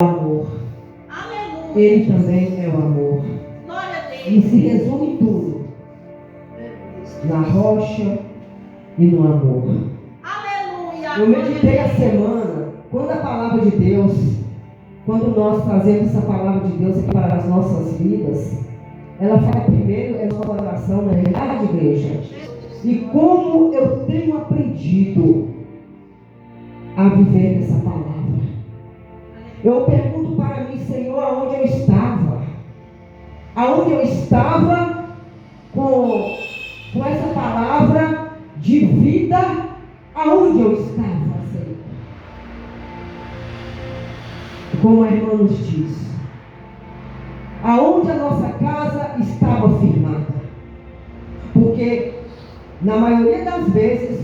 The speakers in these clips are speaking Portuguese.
amor. Aleluia. Ele também é o amor. Glória a Deus. E se resume tudo na rocha e no amor. Aleluia. Eu meditei a semana, quando a palavra de Deus, quando nós trazemos essa palavra de Deus aqui para as nossas vidas, ela fala primeiro é nossa oração, na verdade, igreja. E como eu tenho aprendido a viver essa palavra. Eu pergunto para mim, Senhor, aonde eu estava? Aonde eu estava com essa palavra de vida? Aonde eu estava, Senhor? Como a irmã nos diz, aonde a nossa casa estava firmada? Porque na maioria das vezes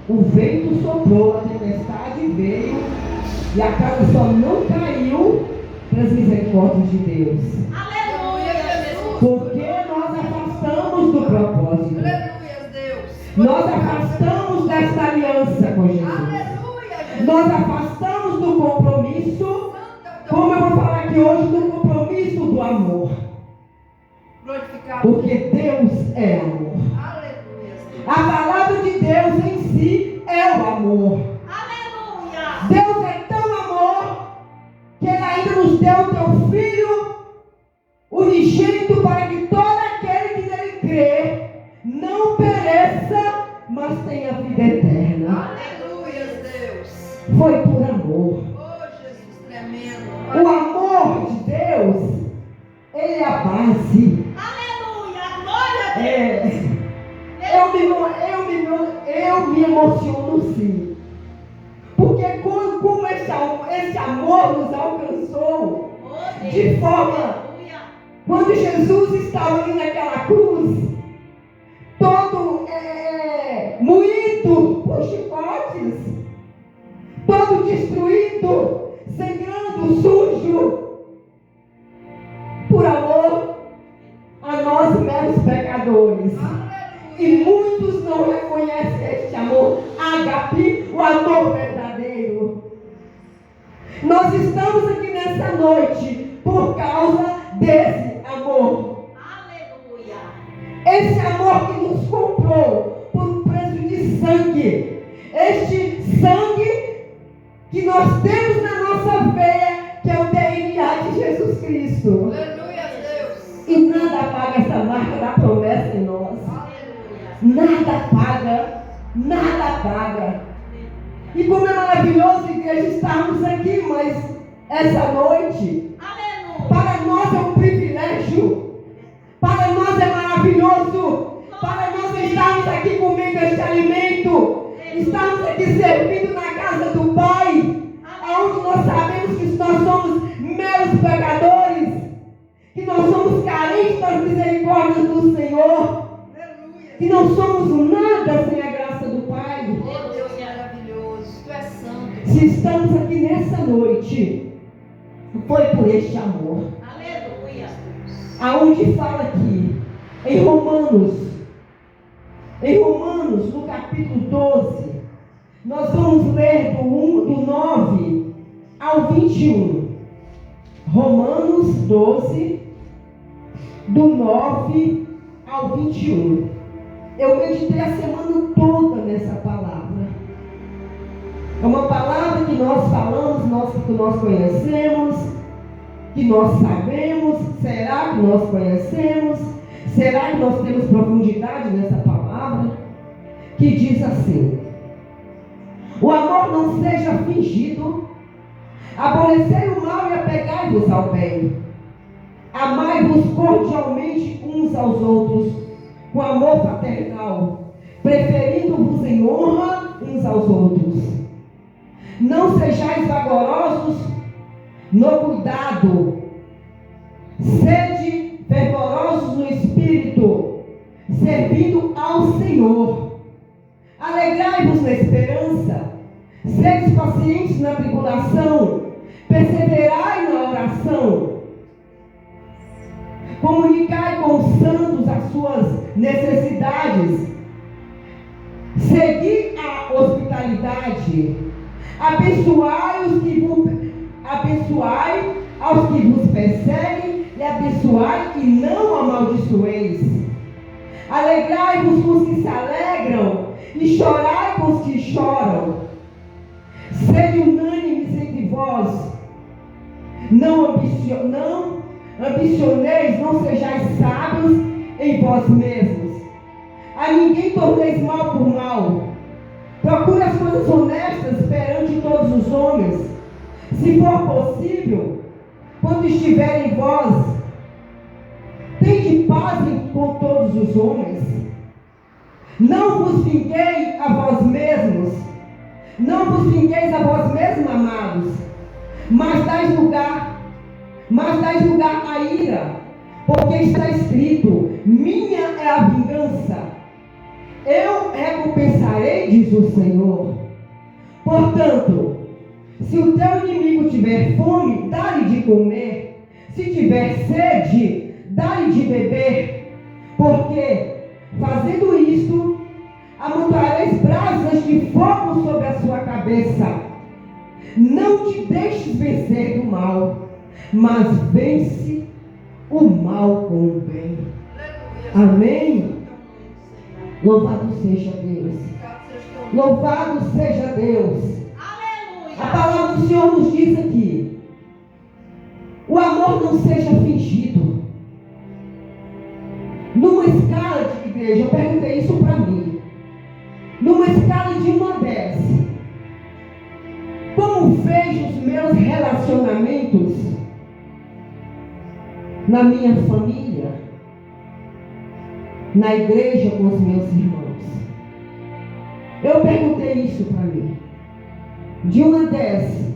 o vento soprou, a tempestade veio e a casa só não caiu pelas misericórdias de Deus. Aleluia, Jesus. Porque nós afastamos do propósito. Aleluia, Deus. Nós afastamos desta aliança com Jesus. Aleluia, Jesus. Nós afastamos do compromisso, como eu vou falar aqui hoje, do compromisso do amor. Glorificado. Porque Deus é amor. Aleluia, Deus. A palavra de Deus em si é o amor. Aleluia. Deus é tão amor que Ele ainda nos deu o teu Filho unigênito para que todo aquele que nele crê não pereça, mas tenha vida eterna. Aleluia, Deus. Foi por amor. Oh, Jesus, tremendo. O amor de Deus, ele é a base. Aleluia, glória a Deus. Eu me emociono sim. Porque como esse amor nos alcançou, Oh, Deus. de forma, Aleluia. quando Jesus estava ali naquela cruz, todo moído por chicotes, todo destruído, sangrando, sujo, por amor a nós meros pecadores. E muitos não reconhecem este amor ágape, o amor verdadeiro. Nós estamos aqui nessa noite por causa desse amor. Aleluia. Esse amor que nos comprou por um preço de sangue. Este sangue que nós temos na nossa veia, que é o DNA de Jesus Cristo. Aleluia, Deus. E nada apaga essa marca da promessa em nós. Aleluia. Nada paga, nada paga. E como é maravilhoso, igreja, estarmos aqui, mas essa noite, Aleluia. para nós é um privilégio, para nós é maravilhoso, para nós estarmos aqui comendo este alimento, estarmos aqui servindo na casa do Pai, onde nós sabemos que nós somos meros pecadores, que nós somos carentes das misericórdias do Senhor, que não somos nada sem a graça do Pai. Oh, Deus maravilhoso. Tu és santo. Se estamos aqui nessa noite, foi por este amor. Aleluia. Aonde fala aqui, em Romanos, no capítulo 12, nós vamos ler do 9 ao 21. Romanos 12, do 9 ao 21. Eu meditei a semana toda nessa palavra. É uma palavra que nós falamos, que nós conhecemos, que nós sabemos. Será que nós conhecemos? Será que nós temos profundidade nessa palavra? Que diz assim: o amor não seja fingido, aborrecei o mal e apegai-vos ao bem. Amai-vos cordialmente uns aos outros, com amor fraternal, preferindo-vos em honra uns aos outros. Não sejais vagarosos no cuidado, sede fervorosos no espírito, servindo ao Senhor. Alegrai-vos na esperança, sede pacientes na tribulação, perseverai na oração. Comunicai com os santos as suas necessidades. Segui a hospitalidade. Abençoai os que abençoai aos que vos perseguem, e abençoai e não amaldiçoeis. Alegrai-vos com os que se alegram, e chorai com os que choram. Sede unânimes entre vós, não ambicioneis, não sejais sábios em vós mesmos. A ninguém torneis mal por mal. Procure as coisas honestas perante todos os homens. Se for possível, quando estiver em vós, tende paz com todos os homens. Não vos vinguei a vós mesmos, não vos vingueis a vós mesmos, amados, mas dais lugar à ira, porque está escrito: minha é a vingança, eu recompensarei, diz o Senhor. Portanto, se o teu inimigo tiver fome, dá-lhe de comer. Se tiver sede, dá-lhe de beber. Porque, fazendo isto, amontoareis brasas de fogo sobre a sua cabeça. Não te deixes vencer do mal, mas vence o mal com o bem. Amém? Louvado seja Deus. Louvado seja Deus. A palavra do Senhor nos diz aqui: o amor não seja fingido. Numa escala de igreja, eu perguntei isso para mim. Numa escala de 1 a 10, como vejo os meus relacionamentos na minha família, na igreja com os meus irmãos? Eu perguntei isso para mim. De 1 a 10,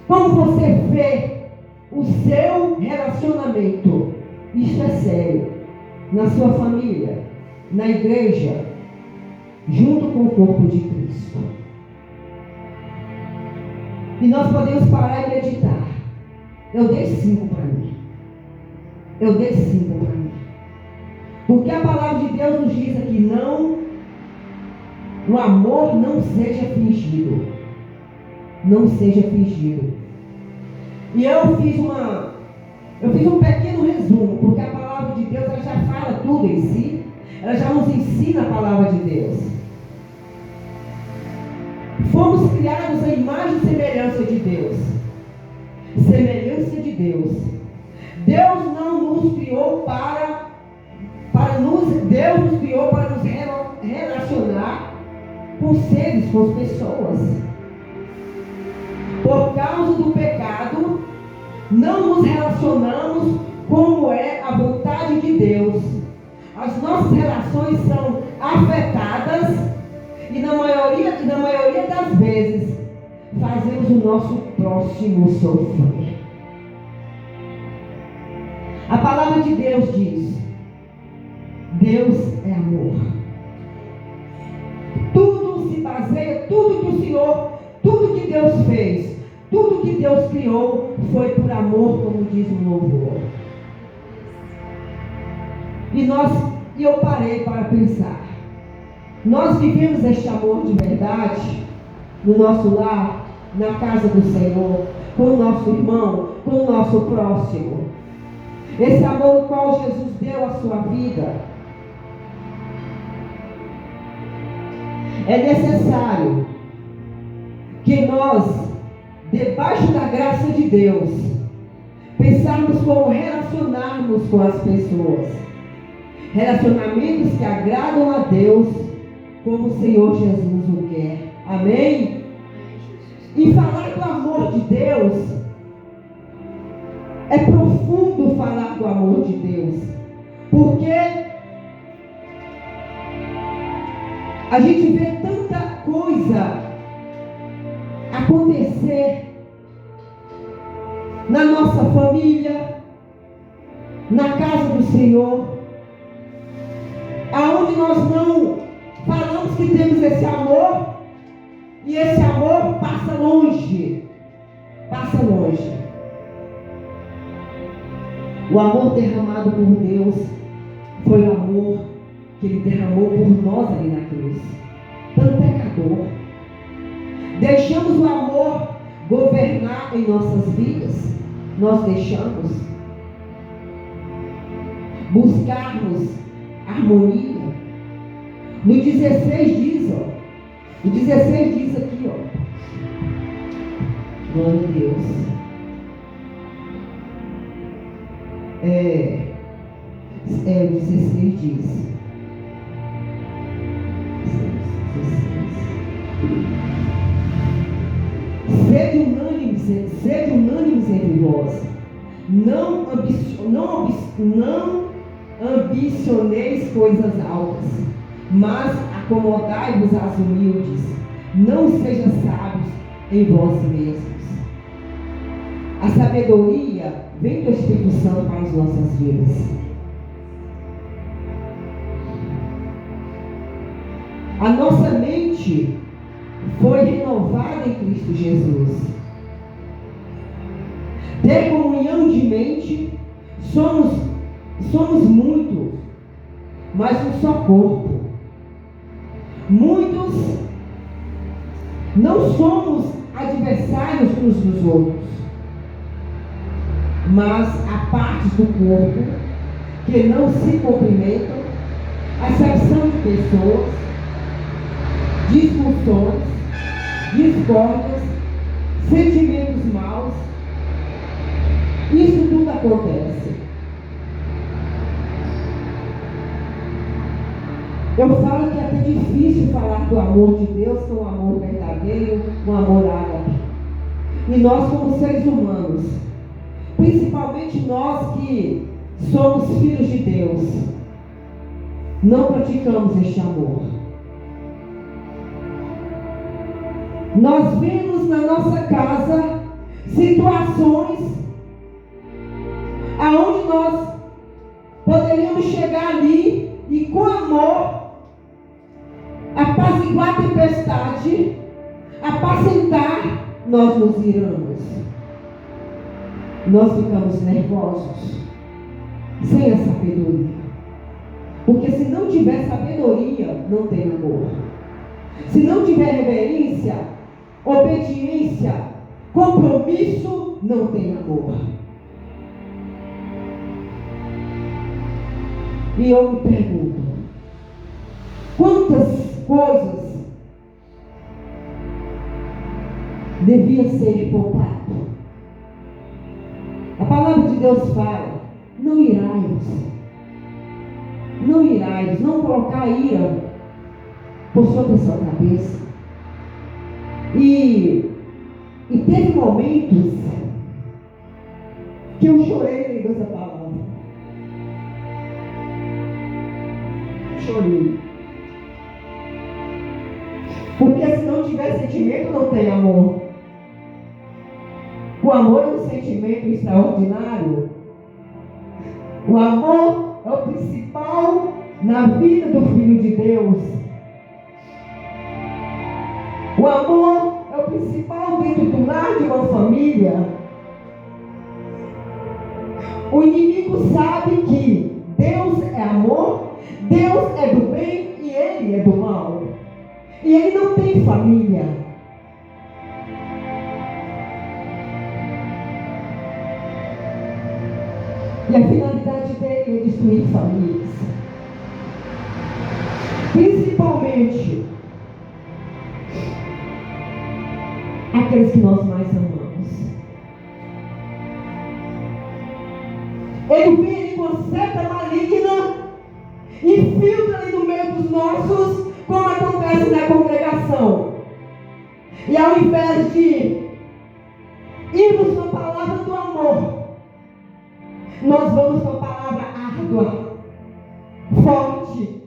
como você vê o seu relacionamento? Isso é sério. Na sua família, na igreja, junto com o corpo de Cristo. E nós podemos parar e meditar. Eu dei 5 para mim. Eu dei 5 para mim. Porque a palavra de Deus nos diz aqui: não, o amor não seja fingido. Não seja fingido. E eu fiz um pequeno resumo, porque a palavra de Deus ela já fala tudo em si. Ela já nos ensina a palavra de Deus. Fomos criados à imagem e semelhança de Deus. Semelhança de Deus. Deus não nos criou Deus nos criou para nos relacionar com seres, com pessoas. Por causa do pecado, não nos relacionamos como é a vontade de Deus. As nossas relações são afetadas e na maioria das vezes fazemos o nosso próximo sofrer. A palavra de Deus diz: Deus é amor. Tudo se baseia, tudo que Deus fez, tudo que Deus criou foi por amor, como diz o louvor. E eu parei para pensar. Nós vivemos este amor de verdade no nosso lar, na casa do Senhor, com o nosso irmão, com o nosso próximo. Esse amor no qual Jesus deu a sua vida. É necessário que nós, debaixo da graça de Deus, pensarmos como relacionarmos com as pessoas. Relacionamentos que agradam a Deus, como o Senhor Jesus o quer. Amém? E falar do amor de Deus, é profundo falar do amor de Deus. Porque a gente vê tanta coisa acontecer na nossa família, na casa do Senhor, aonde nós não falamos que temos esse amor, e esse amor passa longe. Passa longe. O amor derramado por Deus foi o amor que Ele derramou por nós ali na cruz. Tanto pecador. Deixamos o amor governar em nossas vidas, nós deixamos buscarmos harmonia. No 16 diz, ó. O 16 diz aqui, ó. Glória a Deus. O 16 diz. Sede unânimes entre vós. Não ambicioneis coisas altas, mas acomodai-vos às humildes. Não sejam sábios em vós mesmos. A sabedoria vem do Espírito Santo para as nossas vidas. A nossa mente foi renovada em Cristo Jesus. Ter comunhão de mente, somos muitos, mas um só corpo. Muitos não somos adversários uns dos outros, mas há partes do corpo que não se cumprimentam, acepção de pessoas, discussões, discórdias, sentimentos maus. Isso tudo acontece. Eu falo que é até difícil falar do amor de Deus, que é um amor verdadeiro, um amor ágape. E nós, como seres humanos, principalmente nós que somos filhos de Deus, não praticamos este amor. Nós vemos na nossa casa situações aonde nós poderíamos chegar ali e com amor apaziguar a tempestade, apacentar, nós nos iramos. Nós ficamos nervosos, sem a sabedoria. Porque se não tiver sabedoria, não tem amor. Se não tiver reverência, obediência, compromisso, não tem amor. E eu me pergunto, quantas coisas devia ser poupado? A palavra de Deus fala, não irais, não colocar ira por sobre a sua cabeça. E teve momentos que eu chorei lendo essa palavra. Chorei. Porque se não tiver sentimento, não tem amor. O amor é um sentimento extraordinário. O amor é o principal na vida do Filho de Deus. O amor é o principal dentro do lar de uma família. O inimigo sabe que Deus é amor, Deus é do bem e Ele é do mal. E Ele não tem família. E a finalidade dele é destruir famílias. Principalmente aqueles que nós mais amamos. Ele vem ali com a seta maligna e filtra ali no meio dos nossos, como acontece na congregação. E ao invés de irmos com a palavra do amor, nós vamos com a palavra árdua, forte,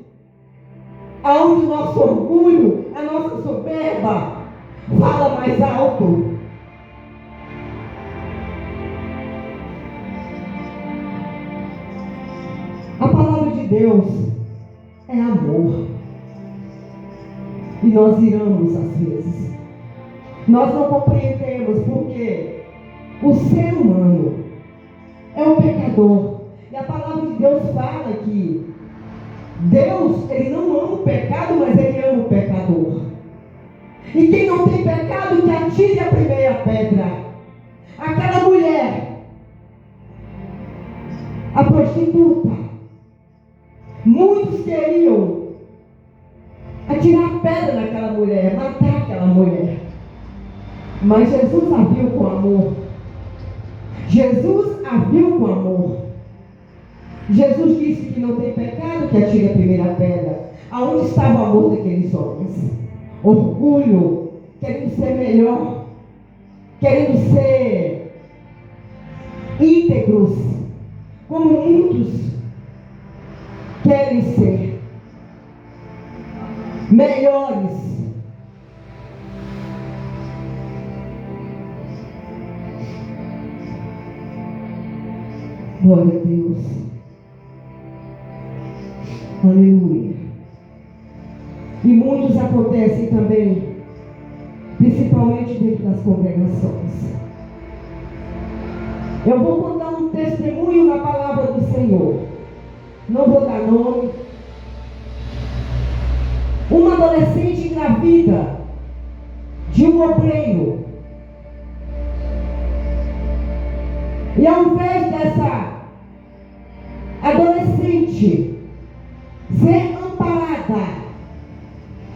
aonde o nosso orgulho, a nossa soberba fala mais alto. A palavra de Deus é amor. E nós iramos às vezes. Nós não compreendemos porque o ser humano é um pecador. E a palavra de Deus fala que Deus, Ele não ama o pecado, mas Ele ama o pecador. E quem não tem pecado, que atire a primeira pedra. Aquela mulher, a prostituta, muitos queriam atirar pedra naquela mulher, matar aquela mulher. Mas Jesus a viu com amor. Jesus a viu com amor. Jesus disse que não tem pecado, que atire a primeira pedra. Aonde estava o amor daqueles homens? Orgulho, querendo ser melhor, querendo ser íntegros, como muitos querem ser melhores. Glória a Deus. Aleluia. E muitos acontecem também, principalmente dentro das congregações. Eu vou contar um testemunho na palavra do Senhor. Não vou dar nome. Uma adolescente engravida de um obreiro. E ao invés dessa adolescente ser amparada,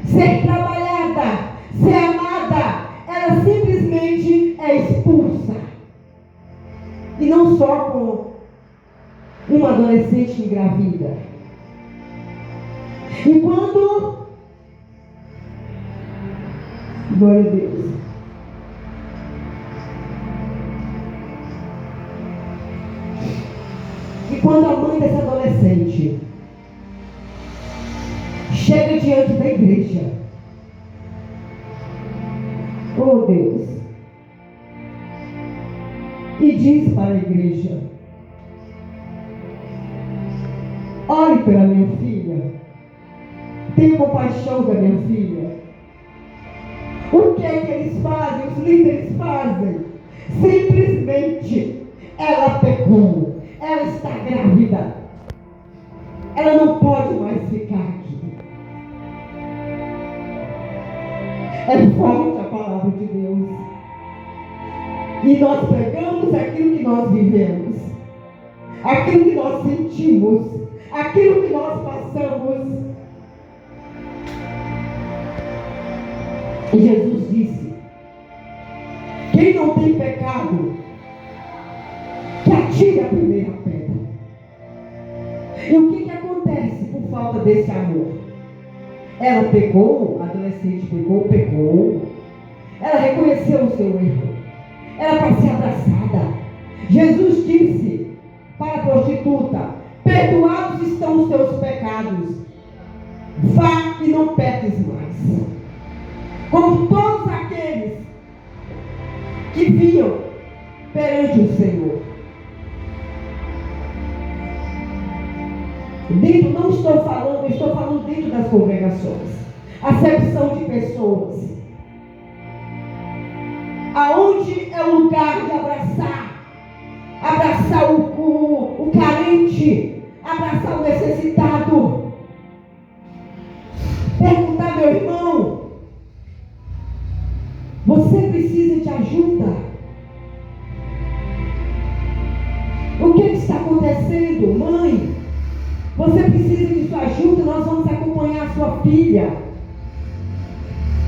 ser trabalhada, ser amada, ela simplesmente é expulsa. E não só com uma adolescente engravida. E quando, glória a Deus, e quando a mãe dessa adolescente chega diante da igreja, oh Deus, e diz para a igreja: ore pela minha filha, tenha compaixão da minha filha. O que é que eles fazem? Os líderes fazem? Simplesmente, ela pecou, ela está grávida, ela não pode mais ficar aqui. É forte a palavra de Deus. E nós pegamos aquilo que nós vivemos, aquilo que nós sentimos, aquilo que nós passamos. E Jesus disse: quem não tem pecado, que atire a primeira pedra. E o que acontece por falta desse amor? Ela pecou, a adolescente pecou. Ela reconheceu o seu erro. Era para ser abraçada. Jesus disse para a prostituta: perdoados estão os teus pecados, vá e não peques mais. Como todos aqueles que viam perante o Senhor. Dentro, não estou falando, estou falando dentro das congregações. Acepção de pessoas. Aonde é o lugar de abraçar o carente, abraçar o necessitado. Perguntar: meu irmão, você precisa de ajuda? O que está acontecendo, mãe? Você precisa de sua ajuda? Nós vamos acompanhar a sua filha.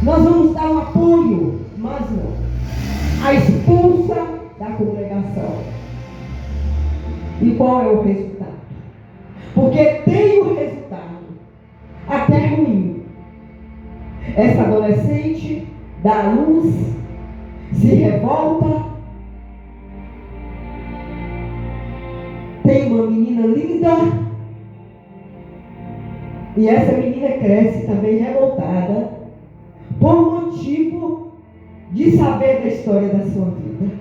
Nós vamos dar um apoio. Mas não. A expulsa da congregação. E qual é o resultado? Porque tem o resultado até ruim. Essa adolescente dá à luz, se revolta, tem uma menina linda, e essa menina cresce também revoltada por motivo de saber da história da sua vida.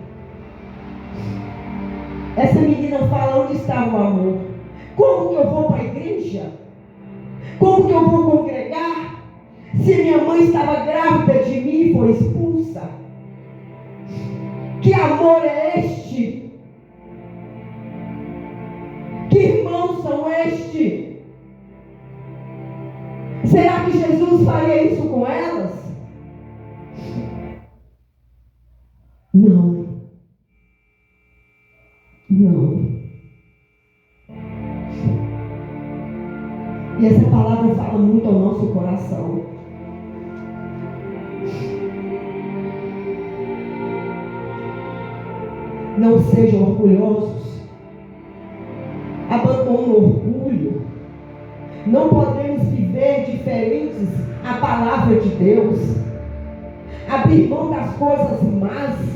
Essa menina fala: onde está o amor? Como que eu vou para a igreja? Como que eu vou congregar se minha mãe estava grávida de mim e foi expulsa? Que amor é este? Que irmãos são estes? Será que Jesus faria isso com elas? Não. E essa palavra fala muito ao nosso coração. Não sejam orgulhosos. Abandone o orgulho. Não podemos viver diferentes à palavra de Deus. Abrir mão das coisas más.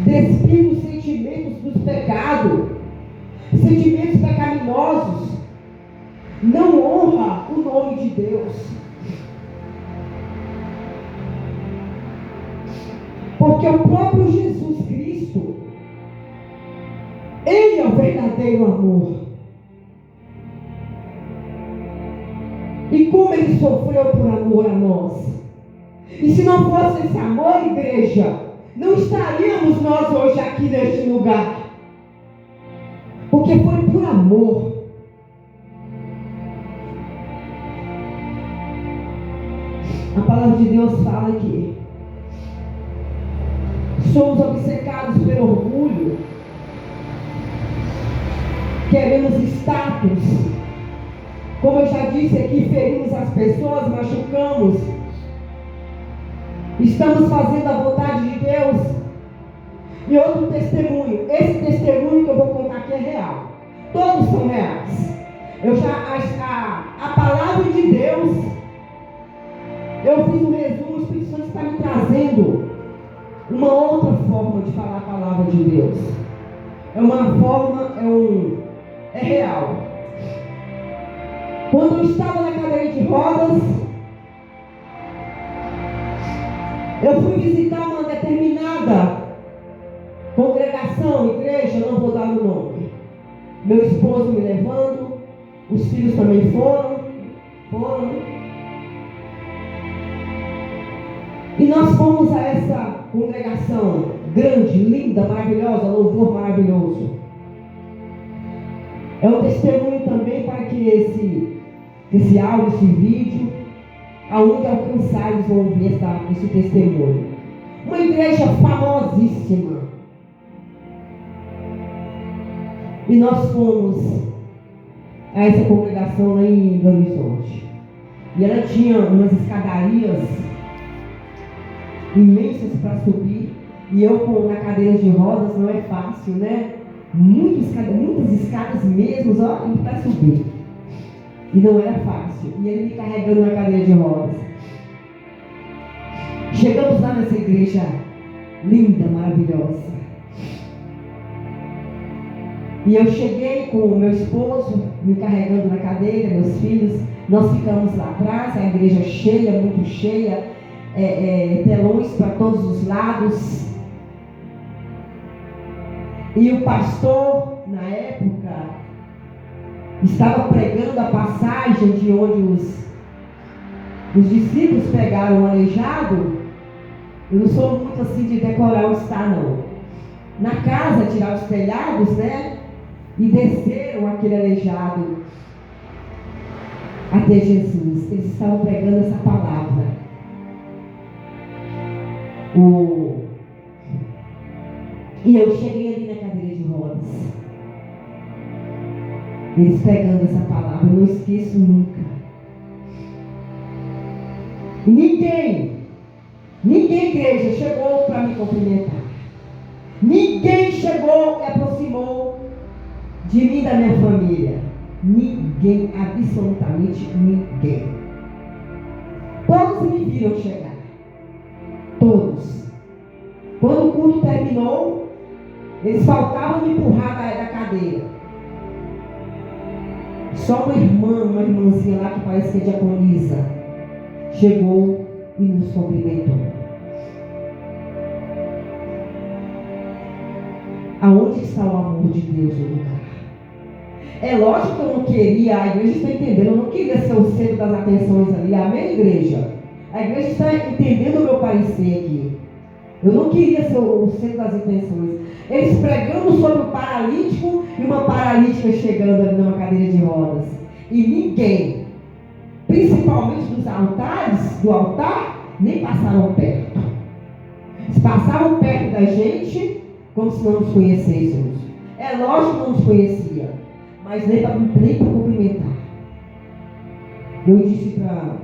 Despir os sentimentos dos pecados. Sentimentos pecaminosos. Não honra o nome de Deus. Porque o próprio Jesus Cristo, Ele é o verdadeiro amor. E como Ele sofreu por amor a nós. E se não fosse esse amor, igreja, não estaríamos nós hoje aqui neste lugar. Porque foi por amor. A palavra de Deus fala que somos obcecados pelo orgulho. Queremos status. Como eu já disse aqui, ferimos as pessoas, machucamos. Estamos fazendo a vontade de Deus. E outro testemunho. Esse testemunho que eu vou contar aqui é real. Todos são reais. A palavra de Deus, eu fiz um resumo, o Espírito Santo está me trazendo uma outra forma de falar a palavra de Deus. É uma forma, é real. Quando eu estava na cadeira de rodas, eu fui visitar uma determinada congregação, igreja, não vou dar o nome. Meu esposo me levando, os filhos também foram. E nós fomos a essa congregação grande, linda, maravilhosa, louvor maravilhoso. É um testemunho também para que esse áudio, esse vídeo, aonde alcançar, eles vão ouvir esse testemunho. Uma igreja famosíssima. E nós fomos a essa congregação lá em Belo Horizonte. E ela tinha umas escadarias imensas para subir. E eu na cadeira de rodas não é fácil, né? Muitas escadas mesmo, para subir. E não era fácil. E ele me carregando na cadeira de rodas. Chegamos lá nessa igreja linda, maravilhosa. E eu cheguei com o meu esposo, me carregando na cadeira, meus filhos. Nós ficamos lá atrás, a igreja cheia, muito cheia, telões para todos os lados. E o pastor, na época, estava pregando a passagem de onde os discípulos pegaram o aleijado. Eu não sou muito assim de decorar onde está, não. Na casa, tirar os telhados, né? E desceram aquele aleijado até Jesus. Eles estavam pregando essa palavra. E eu cheguei ali na cadeira de rodas. Eles pregando essa palavra, eu não esqueço nunca. Ninguém, igreja, chegou para me cumprimentar. Ninguém chegou e aproximou de mim e da minha família. Ninguém, absolutamente ninguém. Todos me viram chegar. Todos. Quando o culto terminou, eles faltavam me empurrar da cadeira. Só uma irmãzinha lá que parece que é diaconisa, chegou e nos cumprimentou. Aonde está o amor de Deus no lugar? É lógico que eu não queria, a igreja está entendendo, eu não queria ser o centro das atenções ali. Amém, igreja? A igreja está entendendo o meu parecer aqui. Eu não queria ser o centro das atenções. Eles pregando sobre o paralítico e uma paralítica chegando ali numa cadeira de rodas. E ninguém, principalmente dos altares, do altar, nem passaram perto. Eles passavam perto da gente como se não nos conhecêssemos. É É lógico que não nos conhecia, mas nem para cumprimentar. Eu disse para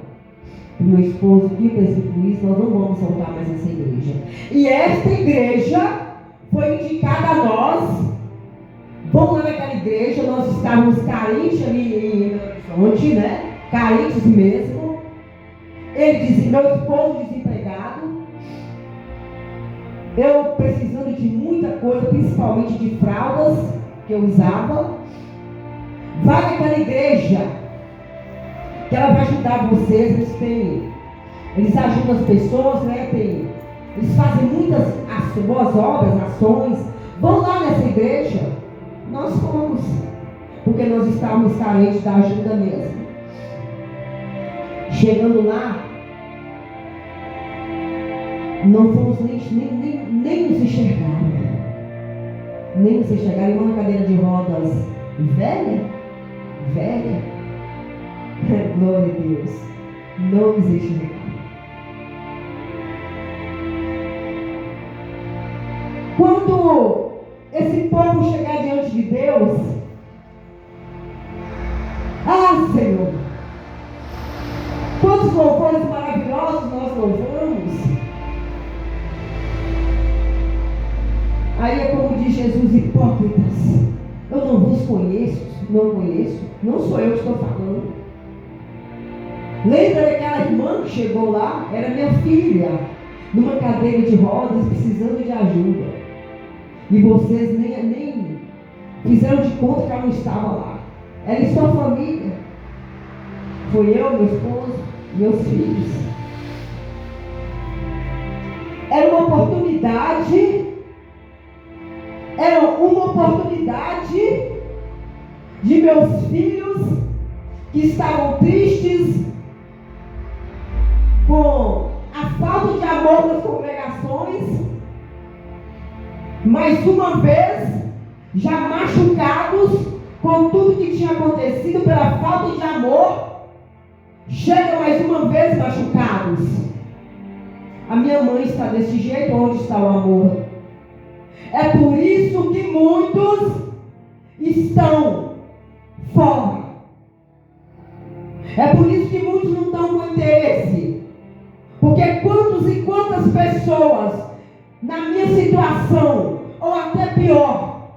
o meu esposo aqui, o presbítero Luiz, nós não vamos voltar mais essa igreja. E esta igreja foi indicada a nós. Vamos lá naquela igreja, nós estávamos carentes ali em Horizonte, né? Carentes mesmo. Ele dizia, meu esposo desempregado, eu precisando de muita coisa, principalmente de fraldas que eu usava. Vai naquela igreja, que ela vai ajudar vocês. Eles ajudam as pessoas, né? Eles fazem muitas boas obras, ações. Vão lá nessa igreja. Nós fomos, porque nós estávamos carentes da ajuda mesmo. Chegando lá, não fomos nem nos enxergaram. Nem nos enxergaram. Uma cadeira de rodas velha. Glória a Deus. Não nos enxergaram. Quando esse povo chegar diante de Deus, Senhor, quantos louvores maravilhosos nós louvamos. Aí é como diz Jesus, hipócritas, eu não vos conheço, não sou eu que estou falando. Lembra daquela irmã que chegou lá? Era minha filha, numa cadeira de rodas, precisando de ajuda. E vocês nem fizeram de conta que ela não estava lá. Ela e sua família. Foi eu, meu esposo, meus filhos. Era uma oportunidade de meus filhos que estavam tristes com a falta de amor das congregações, mais uma vez já machucados com tudo que tinha acontecido pela falta de amor, chegam mais uma vez machucados. A minha mãe está desse jeito, onde está o amor? É por isso que muitos estão fora. É por isso que muitos não estão com interesse. Porque quantos e quantas pessoas, na minha situação, ou até pior,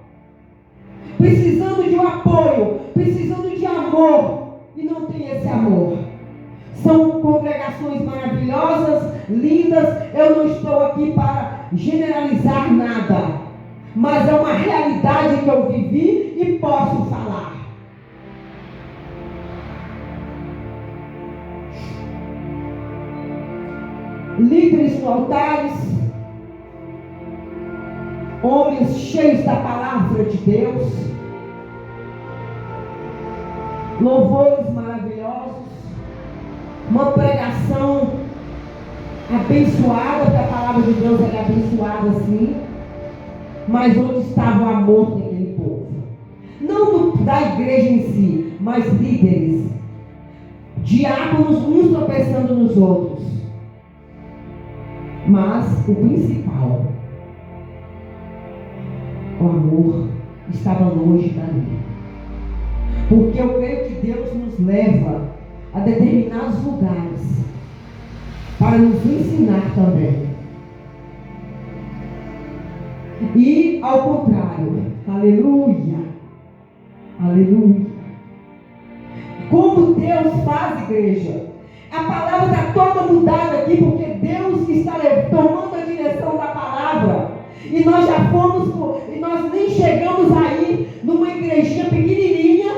precisando de um apoio, precisando de amor, e não tem esse amor. São congregações maravilhosas, lindas. Eu não estou aqui para generalizar nada, mas é uma realidade que eu vivi e posso falar. Líderes no altares, homens cheios da palavra de Deus, louvores maravilhosos, uma pregação abençoada, porque a palavra de Deus é abençoada assim, mas onde estava o amor daquele povo? Não da igreja em si, mas líderes, diáconos, uns tropeçando nos outros. Mas o principal, o amor, estava longe dali. Porque eu creio que Deus nos leva a determinados lugares para nos ensinar também. E ao contrário, aleluia, aleluia. Como Deus faz, igreja? A palavra está toda mudada aqui, porque Deus está tomando a direção da palavra. E nós já fomos, e nós nem chegamos aí numa igrejinha pequenininha,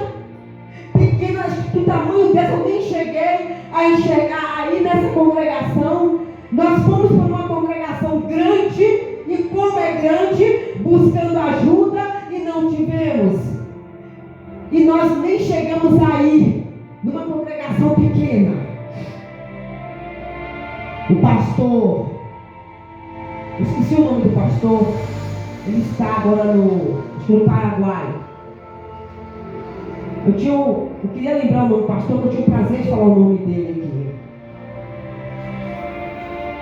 pequena, do tamanho dessa, eu nem cheguei a enxergar aí nessa congregação. Nós fomos para uma congregação grande, e como é grande, buscando ajuda, e não tivemos. E nós nem chegamos aí numa congregação pequena. O pastor, eu esqueci o nome do pastor, ele está agora no Paraguai. Eu queria lembrar o nome do pastor, porque eu tinha o prazer de falar o nome dele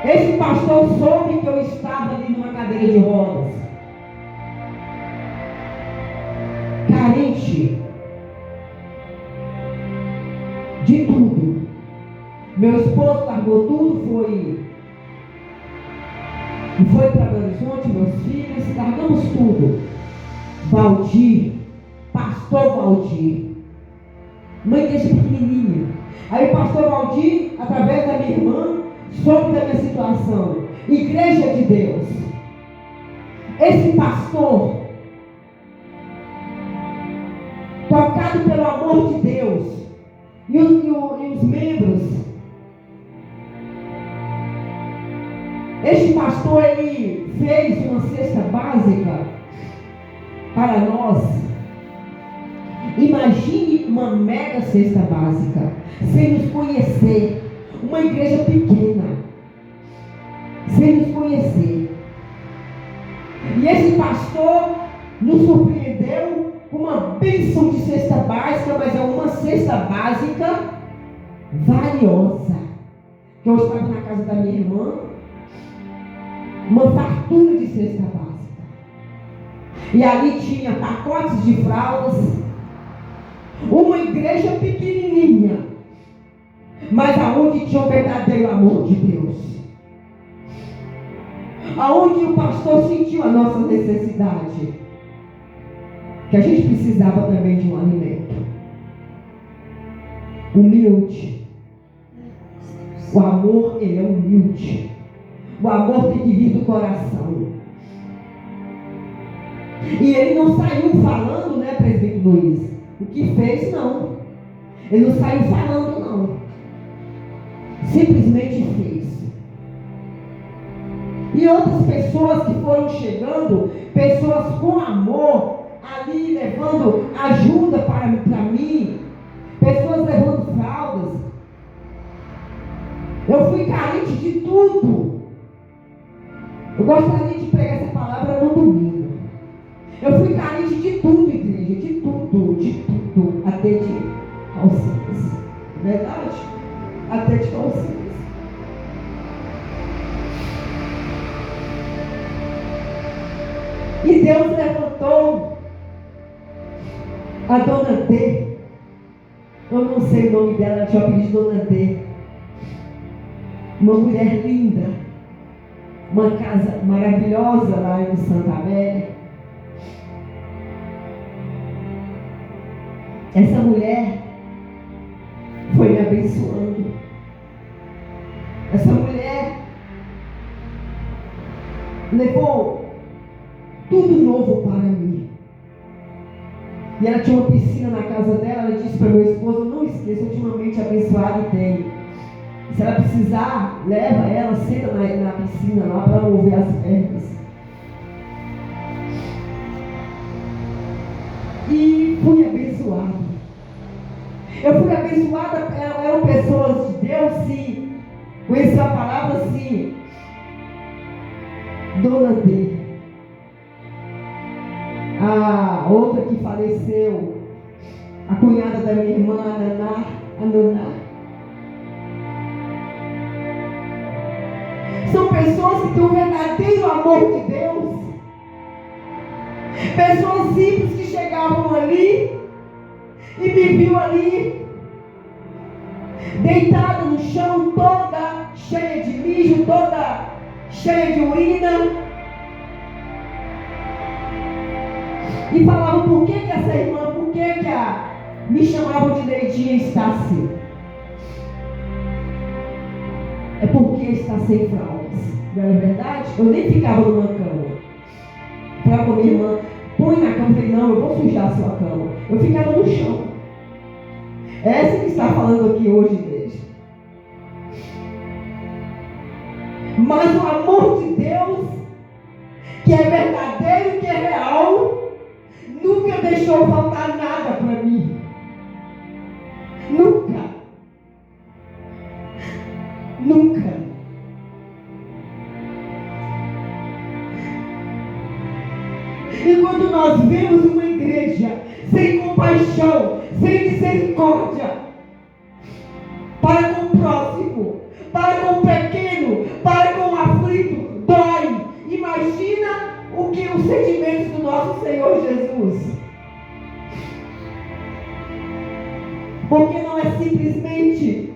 aqui. Esse pastor soube que eu estava ali numa cadeira de rodas. diante de tudo. Meu esposo largou tudo, foi para Belo Horizonte, meus filhos, largamos tudo. Valdir, pastor Valdir, uma igreja pequenininha. Aí o pastor Valdir, através da minha irmã, soube da minha situação. Igreja de Deus. Esse pastor, tocado pelo amor de Deus, e os membros, este pastor, ele fez uma cesta básica para nós. Imagine uma mega cesta básica, sem nos conhecer, uma igreja pequena, sem nos conhecer. E esse pastor nos surpreendeu com uma bênção de cesta básica, mas é uma cesta básica valiosa. Que eu estava na casa da minha irmã, uma fartura de cesta básica. E ali tinha pacotes de fraldas, uma igreja pequenininha, mas aonde tinha o verdadeiro amor de Deus, aonde o pastor sentiu a nossa necessidade, que a gente precisava também de um alimento humilde. O amor, ele é humilde. O amor tem que vir do coração. E ele não saiu falando, né, presbítero Luiz? O que fez, não. Ele não saiu falando, não. Simplesmente fez. E outras pessoas que foram chegando, pessoas com amor, ali levando ajuda para mim, pessoas levando fraldas. Eu fui carente de tudo. Eu gostaria de pregar essa palavra no domingo. Eu fui carente de tudo, igreja, de tudo, até de calcinhas. Verdade? Até de calcinhas. E Deus levantou a dona D. Eu não sei o nome dela, tinha o apelido de dona D. Uma mulher linda. Uma casa maravilhosa lá em Santa Amélia. Essa mulher foi me abençoando. Essa mulher levou tudo novo para mim. E ela tinha uma piscina na casa dela. Ela disse para meu esposo: não esqueça, ultimamente abençoado tem. Se ela precisar, leva ela, senta na piscina lá para mover as pernas. E fui abençoado. Eu fui abençoada, eram pessoas de Deus, sim. Conheci a palavra, sim. Dona D. A outra que faleceu, a cunhada da minha irmã, a Naná. São pessoas que têm o verdadeiro amor de Deus. Pessoas simples que chegavam ali e me viu ali, deitada no chão, toda cheia de mijo, toda cheia de urina. E falavam: por que essa irmã, por que me chamavam de Neidinha está assim? É porque está sem fraldas. Não é verdade? Eu nem ficava numa cama. Falava com a minha irmã: põe na cama. Eu falei: não, eu vou sujar a sua cama. Eu ficava no chão. Essa que está falando aqui hoje, igreja. Mas o amor de Deus, que é verdadeiro, que é real, nunca deixou faltar nada para mim. Nunca. Nunca. E quando nós vemos uma igreja sem compaixão, sem misericórdia, para com o próximo, para com o pequeno, para com o aflito, dói. Imagina os sentimentos do nosso Senhor Jesus. Porque não é simplesmente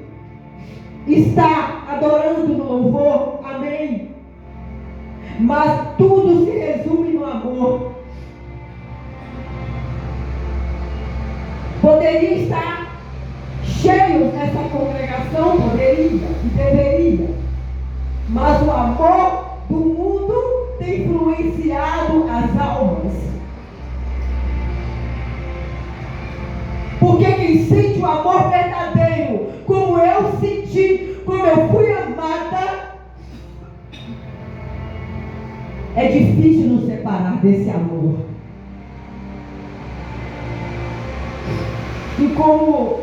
estar adorando no louvor, amém. Mas tudo se resume no amor. Poderia estar cheio essa congregação, poderia e deveria. Mas o amor do mundo tem influenciado as almas. Porque quem sente o amor verdadeiro, como eu senti, como eu fui amada, é difícil nos separar desse amor. E como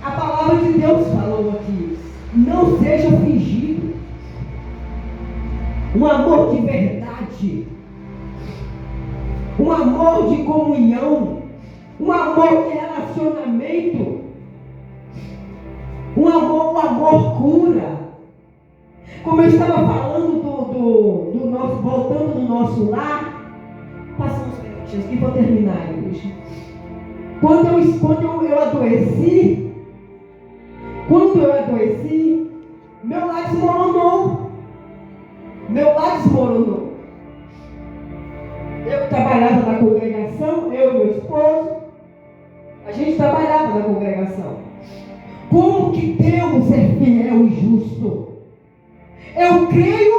a palavra de Deus falou aqui, não seja fingido. Um amor de verdade, um amor de comunhão, um amor de relacionamento, o amor cura. Como eu estava falando do nosso, voltando no nosso lar, passa uns minutinhos que vou terminar a igreja. Quando eu adoeci, meu lar desmoronou. Eu trabalhava na congregação, eu e meu esposo, a gente trabalhava na congregação. Como que Deus é fiel e justo? Eu creio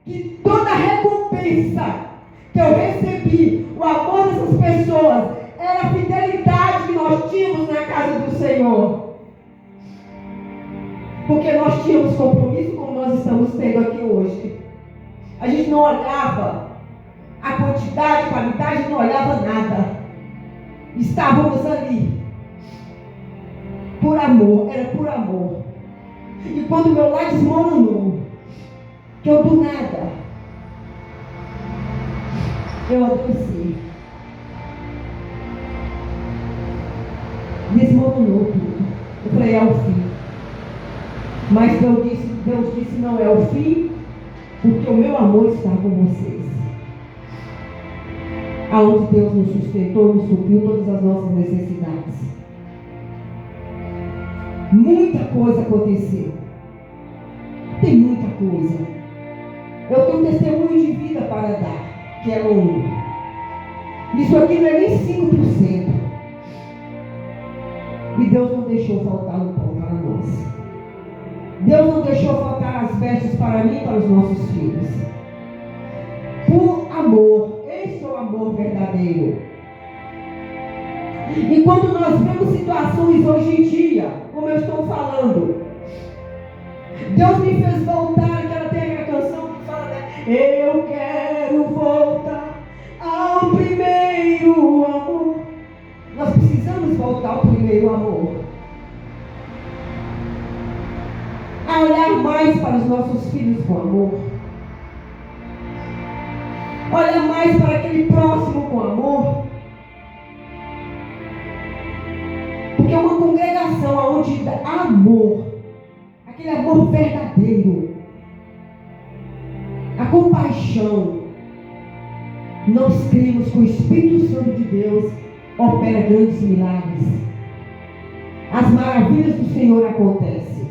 que toda a recompensa que eu recebi, o amor dessas pessoas, era a fidelidade que nós tínhamos na casa do Senhor. Porque nós tínhamos compromisso como nós estamos tendo aqui hoje. A gente não olhava a quantidade, qualidade, não olhava nada. Estávamos ali por amor, era por amor. E quando meu lar desmoronou, que eu do nada, eu adoeci. Desmoronou tudo. Eu falei, é o fim. Mas Deus disse, não é o fim, porque o meu amor está com vocês. Aonde Deus nos sustentou, nos supriu todas as nossas necessidades. Muita coisa aconteceu. Tem muita coisa. Eu tenho um testemunho de vida para dar, que é longo. Isso aqui não é nem 5%. E Deus não deixou faltar o pão para nós. Deus não deixou faltar as vestes para mim e para os nossos filhos. Por amor. Esse é o amor verdadeiro. E quando nós vemos situações hoje em dia, como eu estou falando, Deus me fez voltar, tem aquela canção que fala, né? Eu quero voltar ao primeiro amor. Nós precisamos voltar ao primeiro amor. A olhar mais para os nossos filhos com amor. Olhar mais para aquele próximo com amor. Porque é uma congregação onde há amor, aquele amor verdadeiro, a compaixão, nós cremos que o Espírito Santo de Deus opera grandes milagres. As maravilhas do Senhor acontecem.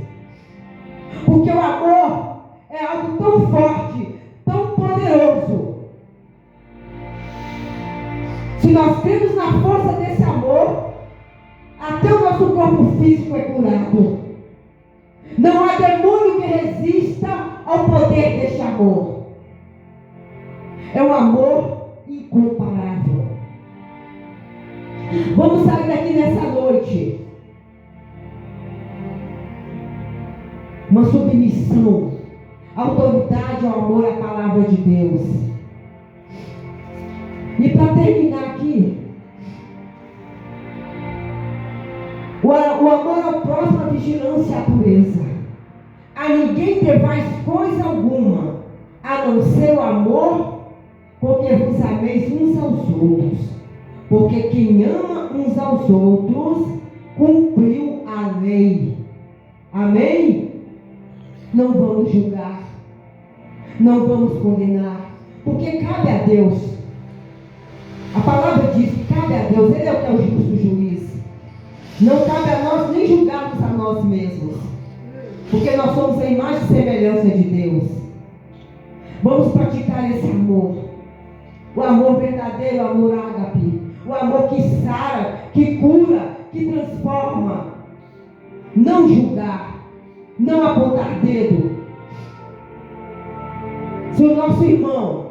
Porque o amor é algo tão forte, tão poderoso. Se nós cremos na força desse amor, até o nosso corpo físico é curado. Não há demônio que resista ao poder deste amor. É um amor incomparável. Vamos sair daqui nessa noite. Uma submissão, autoridade ao amor à palavra de Deus. E para terminar aqui, o amor ao próximo, a vigilância e a pureza. A ninguém devais coisa alguma, a não ser o amor, porque vos ameis uns aos outros. Porque quem ama uns aos outros, cumpriu a lei. Amém? Não vamos julgar, não vamos condenar, porque cabe a Deus. A palavra diz que cabe a Deus, Ele é o que é o justo juiz. Não cabe a nós nem julgarmos a nós mesmos. Porque nós somos a imagem e semelhança de Deus. Vamos praticar esse amor. O amor verdadeiro, o amor ágape. O amor que sara, que cura, que transforma. Não julgar. Não apontar dedo. Se o nosso irmão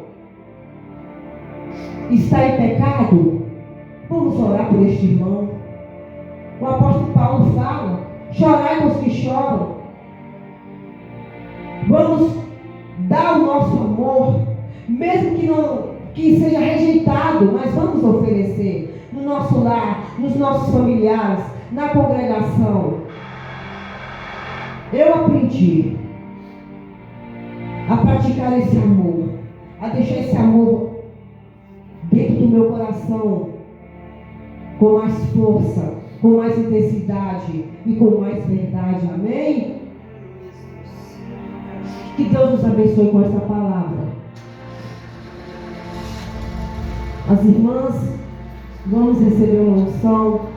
está em pecado, vamos orar por este irmão. O apóstolo Paulo fala: chorai com os que choram. Vamos dar o nosso amor, mesmo que seja rejeitado, mas vamos oferecer no nosso lar, nos nossos familiares, na congregação. Eu aprendi a praticar esse amor, a deixar esse amor dentro do meu coração com mais força, com mais intensidade e com mais verdade. Amém? Que Deus nos abençoe com essa palavra. As irmãs, vamos receber uma unção.